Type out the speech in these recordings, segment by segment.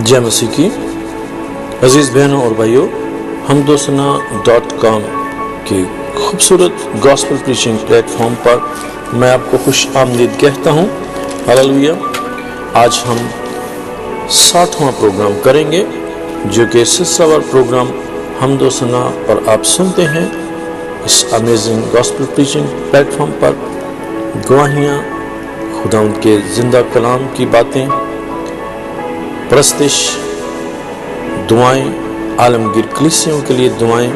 जय मसीह की। अजीज़ बहनों और भाइयों, हमदोसना.com के खूबसूरत गॉस्पेल प्रीचिंग प्लेटफॉर्म पर मैं आपको खुश आमदीद कहता हूँ। हालेलुया। आज हम 60वां प्रोग्राम करेंगे, जो कि सिलसिलेवार प्रोग्राम हमदोसना पर आप सुनते हैं। इस अमेजिंग गॉस्पेल प्रीचिंग प्लेटफॉर्म पर गवाहियाँ, खुदावंद के जिंदा कलाम की बातें, प्रस्तिश, दुआएं, आलमगीर कलीसियों के लिए दुआएं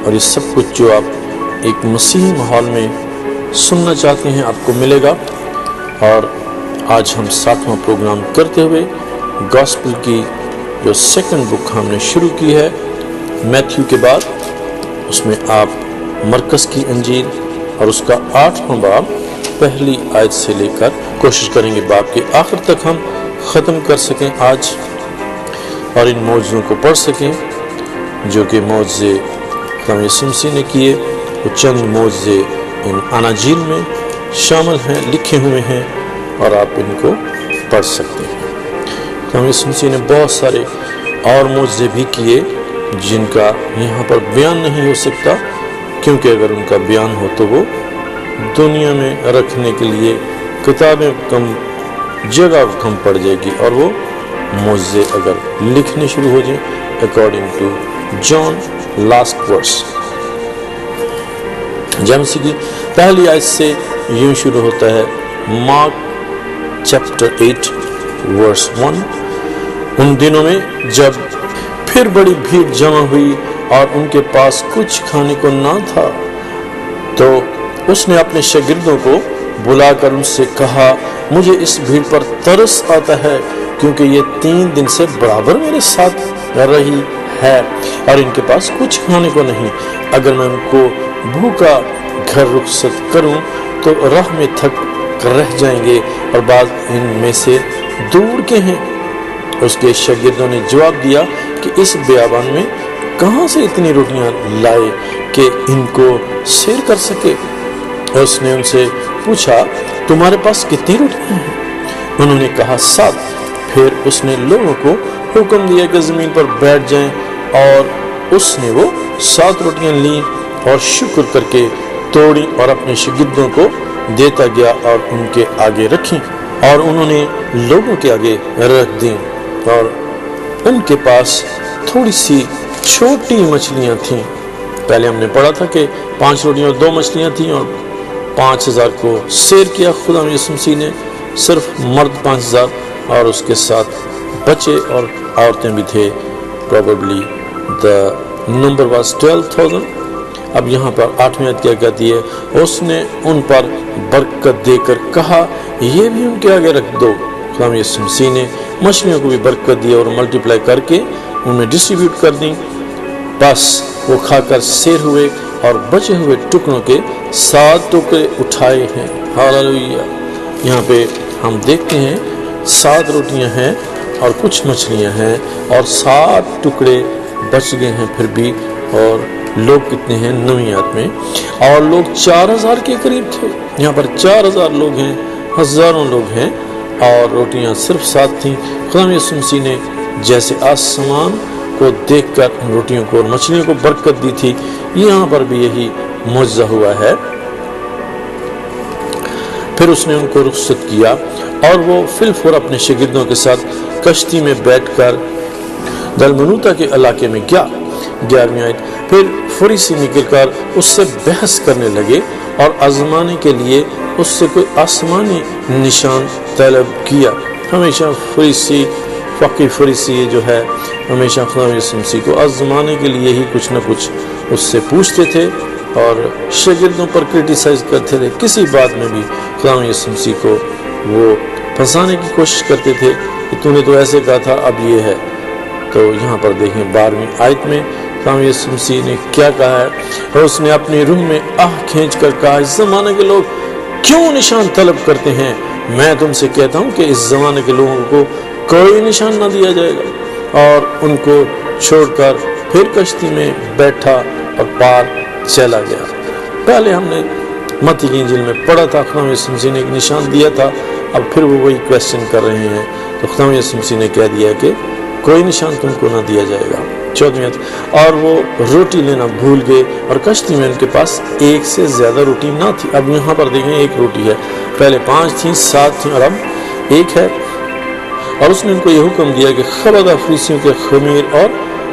और ये सब कुछ जो आप एक मसीही माहौल में सुनना चाहते हैं आपको मिलेगा। और आज हम 60वां प्रोग्राम करते हुए गॉस्पेल की जो सेकंड बुक हमने शुरू की है मैथ्यू के बाद, उसमें आप मरकस की अंजील और उसका 8वां बाब पहली आयत से लेकर कोशिश करेंगे बाब के आखिर तक हम ख़त्म कर सकें आज, और इन मौजूदों को पढ़ सकें जो कि मौजे खुदा यीशु मसीह ने किए। वो चंद मौजे इन अनाजील में शामिल हैं, लिखे हुए हैं, और आप इनको पढ़ सकते हैं। खुदा यीशु मसीह ने बहुत सारे और मौजे भी किए जिनका यहाँ पर बयान नहीं हो सकता, क्योंकि अगर उनका बयान हो तो वो दुनिया में रखने के लिए किताबें कम, जगह कम पड़ जाएगी, और वो मौजे अगर लिखने शुरू हो जाए according to John last verse. जय मसीह की। पहली आयत से यूं शुरू होता है, मार्क चैप्टर 8 वर्स 1। उन दिनों में जब फिर बड़ी भीड़ जमा हुई और उनके पास कुछ खाने को ना था, तो उसने अपने शागिर्दों को बुलाकर उनसे कहा, मुझे इस भीड़ पर तरस आता है, क्योंकि ये 3 दिन से बराबर मेरे साथ रही है और इनके पास कुछ खाने को नहीं। अगर मैं उनको भूखा घर रुखसत करूं तो राह में थक कर रह जाएंगे और बाद इनमें से दूर के हैं। उसके शागिर्दों ने जवाब दिया कि इस बियाबान में कहाँ से इतनी रोटियां लाए कि इनको सैर कर सके। उसने उनसे पूछा, तुम्हारे पास कितनी रोटियां हैं? उन्होंने कहा, 7। फिर उसने लोगों को हुक्म दिया कि जमीन पर बैठ जाएं, और उसने वो 7 रोटियां ली और शुक्र करके तोड़ी और अपने शागिर्दों को देता गया और उनके आगे रखी, और उन्होंने लोगों के आगे रख दी। और उनके पास थोड़ी सी छोटी मछलियां थीं। पहले हमने पढ़ा था कि 5 रोटियां और 2 मछलियां थीं और 5000 को सैर किया खुदा यीशु मसीह ने। सिर्फ मर्द 5000 और उसके साथ बच्चे और औरतें भी थे। Probably the number was 12,000। अब यहाँ पर 8वीं आयत क्या कहती है, उसने उन पर बरकत देकर कहा, ये भी उनके आगे रख दो। खुदा यीशु मसीह ने मछलियों को भी बरकत दी और मल्टीप्लाई करके उनमें डिस्ट्रीब्यूट कर दी। बस वो खाकर सैर हुए और बचे हुए टुकड़ों के 7 टुकड़े उठाए हैं। हालेलुया। यहाँ पे हम देखते हैं 7 रोटियां हैं और कुछ मछलियां हैं और 7 टुकड़े बच गए हैं फिर भी। और लोग कितने हैं 9वीं आयत में, और लोग 4000 के करीब थे। यहाँ पर 4000 लोग हैं, हजारों लोग हैं, और रोटियां सिर्फ 7 थीं। खुदा यीशु मसीह ने जैसे आसमान को देखकर रोटियों को और मछलियों को बरकत दी थी, यहाँ पर भी यही मौजज़ा हुआ है। फिर उसने उनको रुखसत किया और वो फिलफुर अपने शागिर्दों के साथ कश्ती में बैठकर दलमनूता के इलाके में गया। 11वीं आयत। फिर फरीसी निकलकर उससे बहस करने लगे और आजमाने के लिए उससे कोई आसमानी निशान तलब किया। हमेशा फरीसी, फकीर फरीसी जो है, हमेशा खुदा यीशु मसीह को आजमाने के लिए ही कुछ न कुछ उससे पूछते थे और शागिर्दों पर क्रिटिसाइज करते थे। किसी बात में भी खुदा यीशु मसीह को वो फंसाने की कोशिश करते थे कि तूने तो ऐसे कहा था, अब ये है। तो यहाँ पर देखें 12वीं आयत में खुदा यीशु मसीह ने क्या कहा है, और उसने अपनी रूह में आह खींच कर कहा, इस जमाने के लोग क्यों निशान तलब करते हैं? मैं तुमसे कहता हूँ कि इस जमाने के लोगों को कोई निशान ना दिया जाएगा। और उनको छोड़कर फिर कश्ती में बैठा और पार चला गया। पहले हमने मत्ती की इंजील में पढ़ा था, खुदा यीशु मसीह ने एक निशान दिया था। अब फिर वो वही क्वेश्चन कर रहे हैं। तो खुदा यीशु मसीह ने कह दिया कि कोई निशान तुमको न दिया जाएगा। 14वीं आयत, और वो रोटी लेना भूल गए और कश्ती में उनके पास एक से ज्यादा रोटी ना थी। अब यहाँ पर देखें एक रोटी है, पहले 5 थी, 7 थी और अब एक है। और उसने उनको ये हुक्म दिया कि खबरदार फरीसियों के खमीर और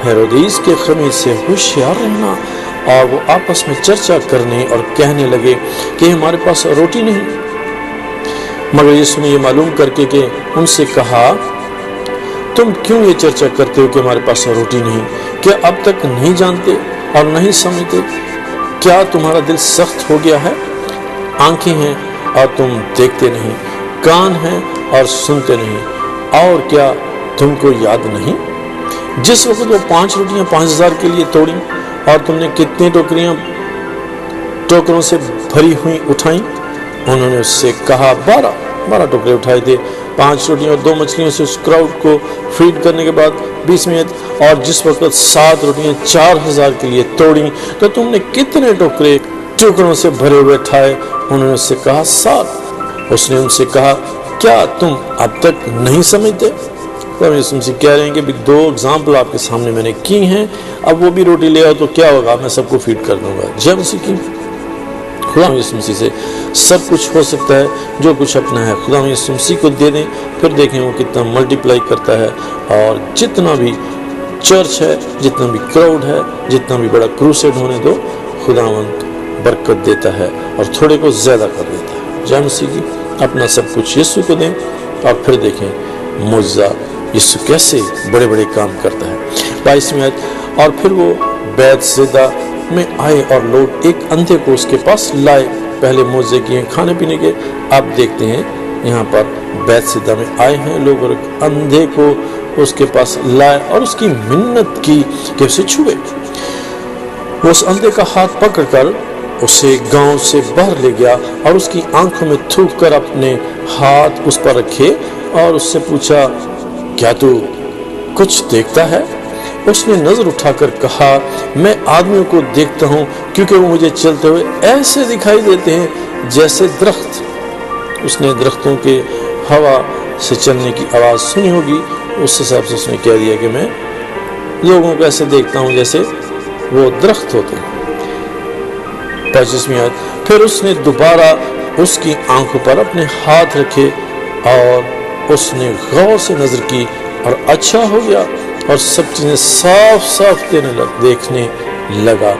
हेरोदेस के खमीर से होशियार रहना। और वो आपस में चर्चा करने और कहने लगे कि हमारे पास रोटी नहीं। मगर यीशु ने ये मालूम करके कि उनसे कहा, तुम क्यों ये चर्चा करते हो कि हमारे पास रोटी नहीं? क्या अब तक नहीं जानते और नहीं समझते? क्या तुम्हारा दिल सख्त हो गया है? आंखें हैं और तुम देखते नहीं, कान हैं और सुनते नहीं, और क्या तुमको याद नहीं? जिस वक्त वो 5 रोटियां 5000 के लिए तोड़ी और तुमने कितनी टोकरों से भरी हुई उठाई? उन्होंने उससे कहा 12 टोकरे उठाए थे। 5 रोटियां और 2 मछलियों से उस क्राउड को फीड करने के बाद 20वीं आयत, और जिस वक्त 7 रोटियां 4000 के लिए तोड़ी तो तुमने कितने टोकरों से भरे हुए उठाए? उन्होंने उससे कहा 7। उसने उनसे कहा, क्या तुम अब तक नहीं समझते? तो यीशु मसीह कह रहे हैं कि 2 एग्जाम्पल आपके सामने मैंने की हैं, अब वो भी रोटी ले आओ तो क्या होगा, मैं सबको फीड कर दूंगा। जय मसीह की। खुदा यीशु मसीह से सब कुछ हो सकता है, जो कुछ अपना है खुदा यीशु मसीह को दे दें, फिर देखें वो कितना मल्टीप्लाई करता है। और जितना भी चर्च है, जितना भी क्राउड है, जितना भी बड़ा क्रूसेड होने दो, खुदावंत बरकत देता है और थोड़े को ज्यादा कर देता है। जय मसीह की। अपना सब कुछ यीशु को दें और फिर देखें मुआजिजा यीशु कैसे बड़े बड़े काम करता है। 22वीं आयत, और फिर वो बैतसैदा में आए और लोग एक अंधे को उसके पास लाए। पहले मुआजिजे किए खाने पीने के, अब देखते हैं यहाँ पर बैतसैदा में आए हैं लोग और एक अंधे को उसके पास लाए और उसकी मिन्नत की कि उसे छुए। वो उस अंधे का हाथ पकड़कर उसे गांव से बाहर ले गया और उसकी आंखों में थूक कर अपने हाथ उस पर रखे और उससे पूछा, क्या तू कुछ देखता है? उसने नजर उठाकर कहा, मैं आदमियों को देखता हूँ क्योंकि वो मुझे चलते हुए ऐसे दिखाई देते हैं जैसे दरख्त। उसने दरख्तों के हवा से चलने की आवाज सुनी होगी, उस हिसाब से उसने कह दिया कि मैं लोगों को ऐसे देखता हूँ जैसे वो दरख्त होते हैं। 25वीं आयत, फिर उसने दोबारा उसकी आंखों पर अपने हाथ रखे और उसने गौर से नजर की और अच्छा हो गया और सब चीजें साफ साफ देखने लगा।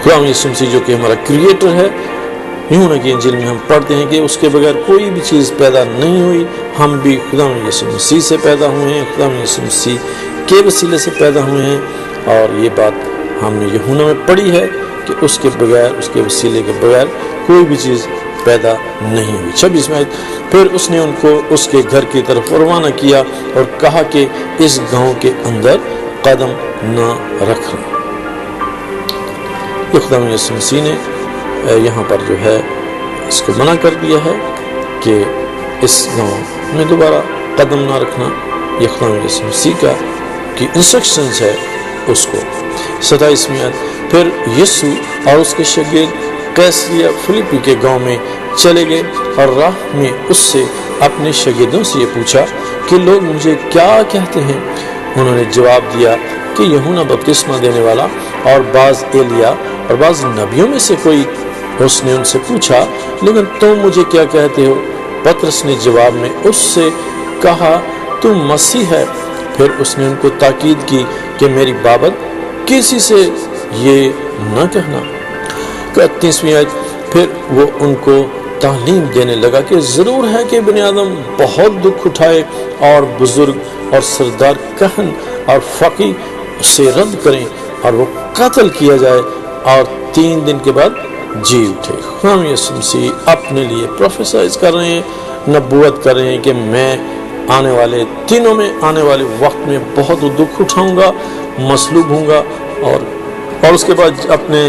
खुदा यीशु मसीह जो कि हमारा क्रिएटर है, यूहन्ना की इंजील में हम पढ़ते हैं कि उसके बगैर कोई भी चीज पैदा नहीं हुई। हम भी खुदा यीशु मसीह से पैदा हुए हैं, खुदा यीशु मसीह के वसीले से पैदा हुए हैं। और ये बात हमने यूहन्ना में पढ़ी है कि उसके बगैर, उसके वसीले के बगैर कोई भी चीज पैदा नहीं हुई। 26वीं आयत, फिर उसने उनको उसके घर की तरफ रवाना किया और कहा कि इस गांव के अंदर कदम न रखना। खुदा यीशु मसीह ने यहाँ पर जो है इसको मना कर दिया है कि इस गांव में दोबारा कदम ना रखना। ये खुदा यीशु मसीह का की इंस्ट्रक्शंस है उसको। 27वीं आयत, फिर यीशु और उसके शागिर्द कैसरिया फिलिप्पी के गांव में चले गए और राह में उससे अपने शागिर्दों से ये पूछा कि लोग मुझे क्या कहते हैं? उन्होंने जवाब दिया कि यूहन्ना बपतिस्मा देने वाला और बाज एलिया और बाज नबियों में से कोई। उसने उनसे पूछा, लेकिन तुम मुझे क्या कहते हो? पतरस ने जवाब में उससे कहा, तुम मसीह है। फिर उसने उनको ताकीद की कि मेरी बाबत किसी से ये न कहना। 31वीं आयत, फिर वो उनको तालीम देने लगा कि जरूर है कि बनी आदम बहुत दुख उठाए और बुजुर्ग और सरदार कहन और फकी से रद्द करें और वो कत्ल किया जाए और 3 दिन के बाद जी उठे। हम यीशु मसीह अपने लिए प्रोफेसाइज कर रहे हैं, नबूवत कर रहे हैं कि मैं आने वाले दिनों में, आने वाले वक्त में बहुत दुख उठाऊंगा, मसलूब हूँगा और उसके बाद अपने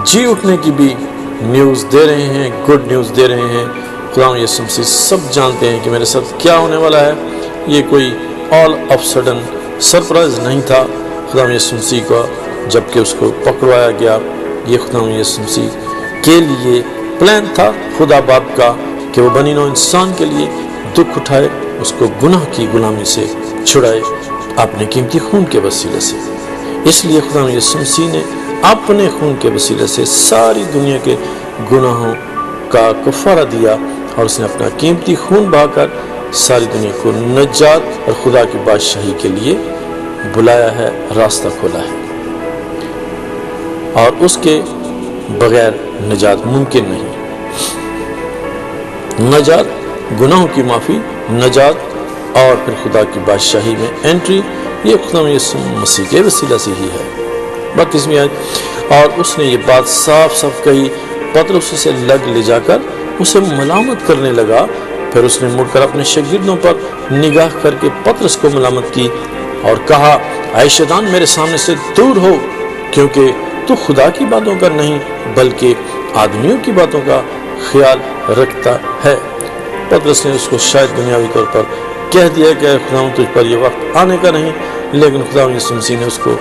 जी उठने की भी न्यूज़ दे रहे हैं, गुड न्यूज़ दे रहे हैं। खुदा यीशु मसीह सब जानते हैं कि मेरे साथ क्या होने वाला है। ये कोई ऑल ऑफ सडन सरप्राइज नहीं था खुदा यीशु मसीह का जबकि उसको पकड़वाया गया। ये खुदा यीशु मसीह के लिए प्लान था खुदा बाप का कि वो बनी नौ इंसान के लिए दुख उठाए, उसको गुनाह की गुलामी से छुड़ाए अपने कीमती खून के वसीले से। इसलिए खुदा यीशु मसीह ने अपने खून के वसीले से सारी दुनिया के गुनाहों का कफारा दिया और उसने अपना कीमती खून बहाकर सारी दुनिया को नजात और खुदा की बादशाही के लिए बुलाया है, रास्ता खोला है। और उसके बगैर नजात मुमकिन नहीं। नजात, गुनाहों की माफ़ी, नजात और फिर खुदा की बादशाही में एंट्री, ये खुदा यीशु मसीह के वसीला से ही है। 32वीं आयत, और उसने ये बात साफ साफ कही, पतरस उसे ले जाकर उसे मलामत करने लगा। फिर उसने मुड़कर अपने शागिर्दों पर निगाह करके पतरस को मलामत की और कहा, ऐ शैतान, मेरे सामने से दूर हो, क्योंकि तू खुदा की बातों का नहीं बल्कि आदमियों की बातों का ख्याल रखता है। पतरस ने उसको शायद दुनियावी तौर पर कह दिया कि खुदा तुझ पर यह वक्त आने का नहीं, लेकिन खुदा यीशु मसीह ने उसको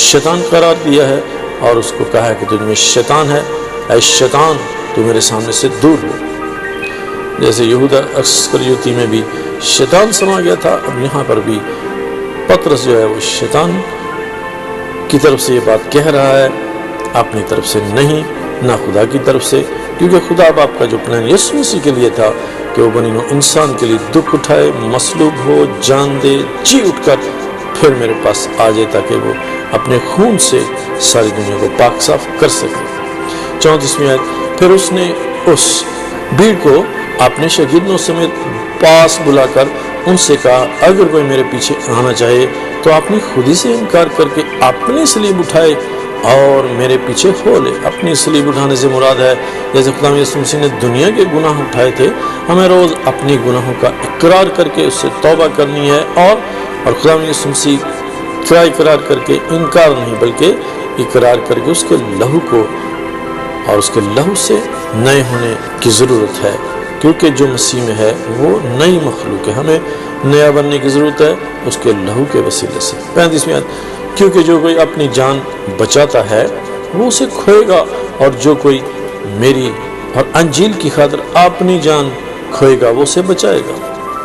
शैतान करार दिया है और उसको कहा है कि तुझ में शैतान है, ऐ शैतान तू मेरे सामने से दूर हो। जैसे यहूदा अस्करियोती में भी शैतान समा गया था, अब यहाँ पर भी पतरस जो है वो शैतान की तरफ से ये बात कह रहा है, अपनी तरफ से नहीं, ना खुदा की तरफ से, क्योंकि खुदा बाप का जो प्लान यीशु मसीह के लिए था कि वो बनी नौं इंसान के लिए दुख उठाए, मसलूब हो, जान दे, जी उठकर फिर मेरे पास आ जाए ताकि वो अपने खून से सारी दुनिया को पाक साफ कर सके। 34वीं आयत, फिर उसने उस भीड़ को अपने शागिर्दों समेत पास बुलाकर उनसे कहा, अगर कोई मेरे पीछे आना चाहे तो अपनी खुदी से इनकार करके अपनी सलीब उठाए और मेरे पीछे हो ले। अपनी सलीब उठाने से मुराद है, जैसे खुदा यीशु मसीह ने दुनिया के गुनाह उठाए थे, हमें रोज़ अपनी गुनाहों का इकरार करके उससे तौबा करनी है और खुदा यीशु मसीह क्या इकरार करके, इनकार नहीं बल्कि इकरार करके उसके लहू को और उसके लहू से नए होने की ज़रूरत है, क्योंकि जो मसीह में है वो नई मखलूक है। हमें नया बनने की ज़रूरत है उसके लहू के वसीले से। 35वीं आयत, क्योंकि जो कोई अपनी जान बचाता है वो उसे खोएगा, और जो कोई मेरी और अंजील की खातिर अपनी जान खोएगा वो उसे बचाएगा।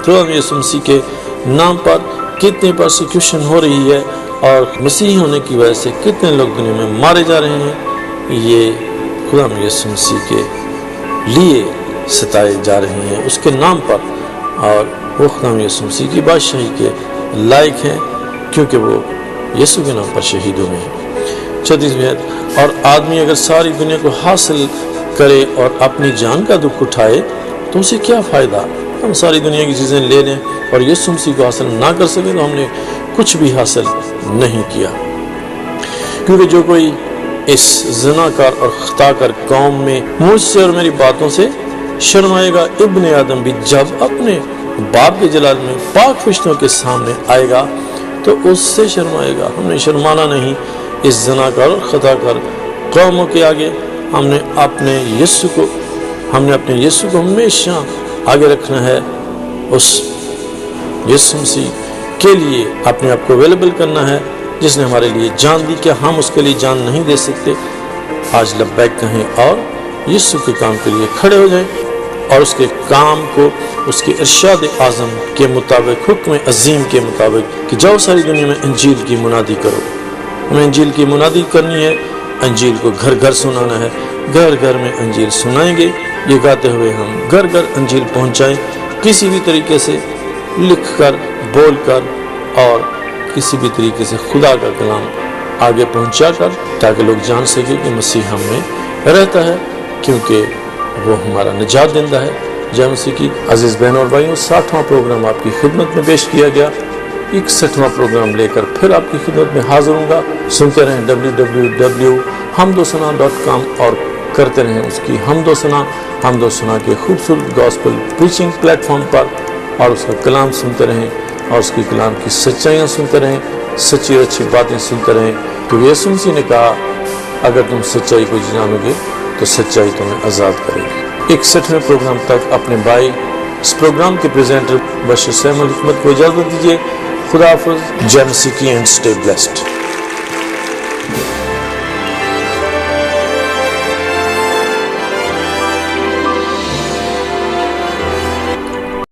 तो हम यीशु मसीह के नाम पर कितनी परसिक्यूशन हो रही है और मसीही होने की वजह से कितने लोग दुनिया में मारे जा रहे हैं, ये खुदा यीशु मसीह के लिए सताए जा रहे हैं उसके नाम पर, और वो खुदा यीशु मसीह की बादशाही के लायक हैं क्योंकि वो यीशु के नाम पर शहीद हुए हैं। 36वीं आयत, और आदमी अगर सारी दुनिया को हासिल करे और अपनी जान का दुख उठाए तो उसे क्या फ़ायदा। हम सारी दुनिया की चीज़ें ले लें और यीशु मसीह को हासिल ना कर सकें तो हमने कुछ भी हासिल नहीं किया। क्योंकि जो कोई इस ज़िनाकार और खताकार कौम में मुझसे और मेरी बातों से शर्माएगा, इब्न आदम भी जब अपने बाप के जलाल में पाक फरिश्तों के सामने आएगा तो उससे शर्माएगा। हमने शर्माना नहीं इस ज़िनाकार और खताकार कौमों के आगे। हमने अपने यीशु को हमेशा आगे रखना है, उस यीशु मसीह के लिए अपने आप को अवेलेबल करना है जिसने हमारे लिए जान दी। क्या हम उसके लिए जान नहीं दे सकते? आज लब्बैक कहें और यीशु के काम के लिए खड़े हो जाएं और उसके काम को उसके इरशाद आज़म के मुताबिक, हुक्म अजीम के मुताबिक कि जाओ सारी दुनिया में अंजील की मुनादी करो। हमें अंजील की मुनादी करनी है, अंजील को घर घर सुनाना है, घर घर में अंजील सुनाएंगे। ये गाते हुए हम घर घर अंजील पहुंचाएं, किसी भी तरीके से लिख कर, बोल कर और किसी भी तरीके से खुदा का कलाम आगे पहुंचा कर, ताकि लोग जान सके कि मसीह हम में रहता है, क्योंकि वो हमारा निजात देंदा है। जय मसीह की। अजीज बहन और भाइयों, 60वां प्रोग्राम आपकी खिदमत में पेश किया गया। 61वां प्रोग्राम लेकर फिर आपकी खिदमत में हाजिर होऊंगा। सुनते रहें www.hamdosana.com और करते रहें उसकी हमदोसना के खूबसूरत गॉस्पेल प्रीचिंग प्लेटफॉर्म पर, और उसका कलाम सुनते रहें और उसकी कलाम की सच्चाइयाँ सुनते रहें, सच्ची और अच्छी बातें सुनते रहें। क्योंकि यीशु मसीह ने कहा, अगर तुम सच्चाई को जानोगे तो सच्चाई तुम्हें आज़ाद करेगी। 61वें प्रोग्राम तक अपने भाई इस प्रोग्राम के प्रेजेंटर बशीर सैमुअल हिकमत को इजाज़त दीजिए। खुदा हाफ़िज़। जय मसीह की एंड स्टे ब्लेस्ड।